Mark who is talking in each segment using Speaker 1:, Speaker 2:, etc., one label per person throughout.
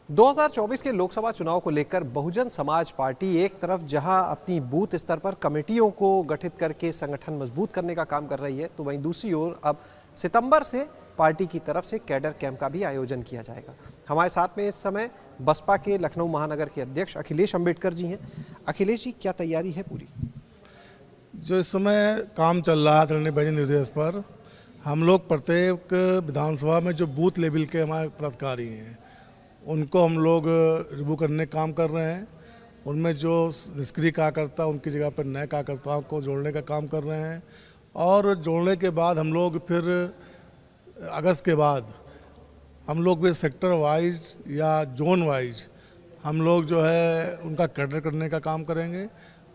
Speaker 1: 2024 के लोकसभा चुनाव को लेकर बहुजन समाज पार्टी एक तरफ जहां अपनी बूथ स्तर पर कमेटियों को गठित करके संगठन मजबूत करने का काम कर रही है, तो वहीं दूसरी ओर अब सितंबर से पार्टी की तरफ से कैडर कैंप का भी आयोजन किया जाएगा। हमारे साथ में इस समय बसपा के लखनऊ महानगर के अध्यक्ष अखिलेश अम्बेडकर जी हैं। अखिलेश जी, क्या तैयारी है पूरी?
Speaker 2: जो इस समय काम चल रहा है आदरणीय भाई निर्देश पर, हम लोग प्रत्येक विधानसभा में जो बूथ लेवल के हमारे पदाधिकारी हैं उनको हम लोग रिव्यू करने का काम कर रहे हैं। उनमें जो निष्क्रिय कार्यकर्ता उनकी जगह पर नए कार्यकर्ताओं को जोड़ने का काम कर रहे हैं और जोड़ने के बाद हम लोग फिर अगस्त के बाद हम लोग फिर सेक्टर वाइज या जोन वाइज हम लोग जो है उनका कैडर करने का काम करेंगे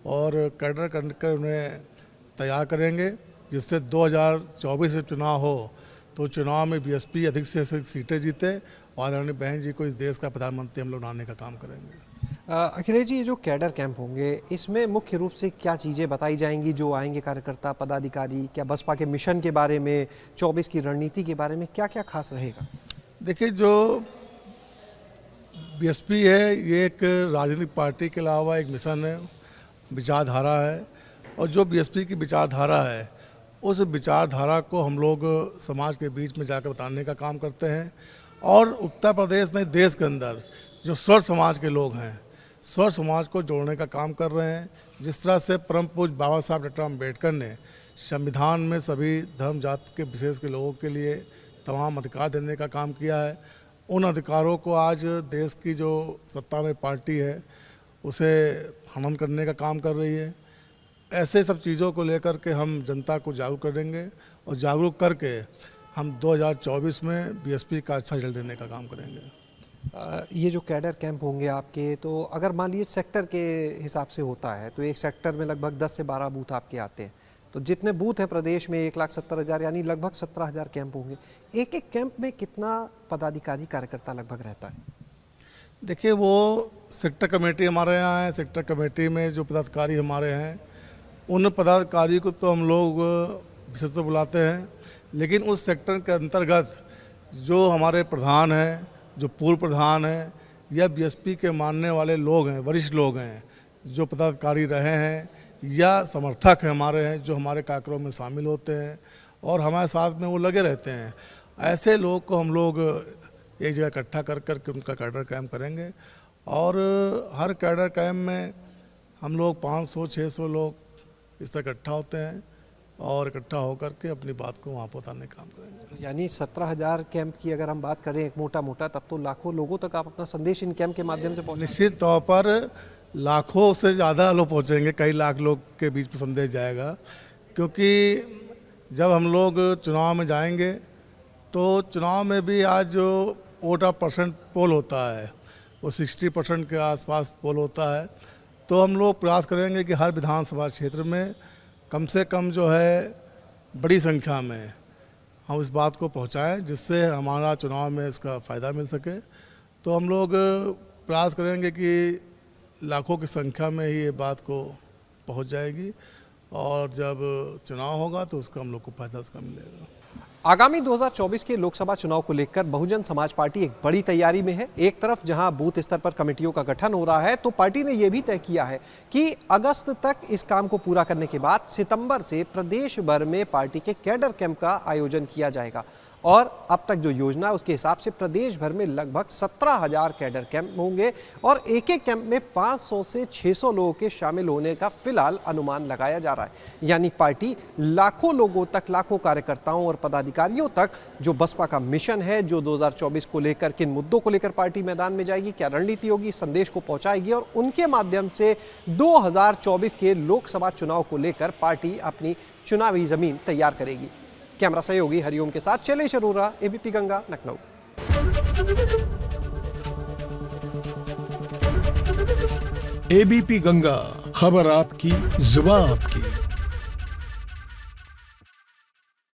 Speaker 2: और कैडर करके उन्हें तैयार करेंगे, जिससे 2024 से चुनाव हो तो चुनाव में बीएसपी अधिक से अधिक सीटें जीते और आदरणीय बहन जी को इस देश का प्रधानमंत्री हम लोग बनाने का काम करेंगे।
Speaker 1: अखिलेश जी, ये जो कैडर कैंप होंगे इसमें मुख्य रूप से क्या चीज़ें बताई जाएंगी? जो आएंगे कार्यकर्ता पदाधिकारी, क्या बसपा के मिशन के बारे में, 24 की रणनीति के बारे में क्या क्या खास रहेगा?
Speaker 2: देखिए, जो बीएसपी है ये एक राजनीतिक पार्टी के अलावा एक मिशन है, विचारधारा है, और जो बीएसपी की विचारधारा है उस विचारधारा को हम लोग समाज के बीच में जाकर बताने का काम करते हैं। और उत्तर प्रदेश नहीं, देश के अंदर जो स्वर समाज के लोग हैं, स्वर समाज को जोड़ने का काम कर रहे हैं। जिस तरह से परम पूज्य बाबा साहब डॉक्टर अम्बेडकर ने संविधान में सभी धर्म जाति के विशेष के लोगों के लिए तमाम अधिकार देने का काम किया है, उन अधिकारों को आज देश की जो सत्ता में पार्टी है उसे हनन करने का काम कर रही है। ऐसे सब चीज़ों को लेकर के हम जनता को जागरूक करेंगे और जागरूक करके हम 2024 में बीएसपी का अच्छा रिजल्ट देने का काम करेंगे।
Speaker 1: ये जो कैडर कैंप होंगे आपके, तो अगर मान लीजिए सेक्टर के हिसाब से होता है तो एक सेक्टर में लगभग 10 से 12 बूथ आपके आते हैं, तो जितने बूथ हैं प्रदेश में 1,70,000 यानी लगभग 17,000 कैंप होंगे। एक एक कैंप में कितना पदाधिकारी कार्यकर्ता लगभग रहता है?
Speaker 2: देखिए, वो सेक्टर कमेटी हमारे यहाँ है। सेक्टर कमेटी में जो पदाधिकारी हमारे हैं उन पदाधिकारी को तो हम लोग विशेष तो बुलाते हैं, लेकिन उस सेक्टर के अंतर्गत जो हमारे प्रधान हैं, जो पूर्व प्रधान हैं या बीएसपी के मानने वाले लोग हैं, वरिष्ठ लोग हैं, जो पदाधिकारी रहे हैं या समर्थक हैं हमारे हैं, जो हमारे कार्यक्रमों में शामिल होते हैं और हमारे साथ में वो लगे रहते हैं, ऐसे लोग को हम लोग एक जगह इकट्ठा कर करके उनका कैडर कैंप करेंगे। और हर कैडर कैंप में हम लोग 500-600 लोग इस तरह इकट्ठा होते हैं और इकट्ठा होकर के अपनी बात को वहाँ पहुँचाने का काम करेंगे।
Speaker 1: यानी 17,000 कैंप की अगर हम बात करें एक मोटा तब तो लाखों लोगों तक आप अपना संदेश इन कैंप के माध्यम से पहुँचाएंगे।
Speaker 2: निश्चित तौर पर लाखों से ज़्यादा लोग पहुँचेंगे, कई लाख लोग के बीच में संदेश जाएगा, क्योंकि जब हम लोग चुनाव में जाएंगे तो चुनाव में भी आज जो वोट ऑफ परसेंट पोल होता है वो 60% के आसपास पोल होता है। तो हम लोग प्रयास करेंगे कि हर विधानसभा क्षेत्र में कम से कम जो है बड़ी संख्या में हम इस बात को पहुंचाएं, जिससे हमारा चुनाव में इसका फ़ायदा मिल सके। तो हम लोग प्रयास करेंगे कि लाखों की संख्या में ही ये बात को पहुंच जाएगी और जब चुनाव होगा तो उसका हम लोग को फ़ायदा इसका मिलेगा।
Speaker 1: आगामी 2024 के लोकसभा चुनाव को लेकर बहुजन समाज पार्टी एक बड़ी तैयारी में है। एक तरफ जहां बूथ स्तर पर कमेटियों का गठन हो रहा है, तो पार्टी ने यह भी तय किया है कि अगस्त तक इस काम को पूरा करने के बाद सितंबर से प्रदेश भर में पार्टी के कैडर कैंप का आयोजन किया जाएगा। और अब तक जो योजना है उसके हिसाब से प्रदेश भर में लगभग 17,000 कैडर कैंप होंगे और एक एक कैंप में 500 से 600 लोगों के शामिल होने का फिलहाल अनुमान लगाया जा रहा है। यानी पार्टी लाखों लोगों तक, लाखों कार्यकर्ताओं और पदाधिकारियों तक जो बसपा का मिशन है, जो 2024 को लेकर किन मुद्दों को लेकर पार्टी मैदान में जाएगी, क्या रणनीति होगी, संदेश को पहुंचाएगी और उनके माध्यम से 2024 के लोकसभा चुनाव को लेकर पार्टी अपनी चुनावी जमीन तैयार करेगी। कैमरा सहयोगी हरिओम के साथ शैलेश अरोरा, एबीपी गंगा, लखनऊ।
Speaker 3: एबीपी गंगा, खबर आपकी, जुबान आपकी।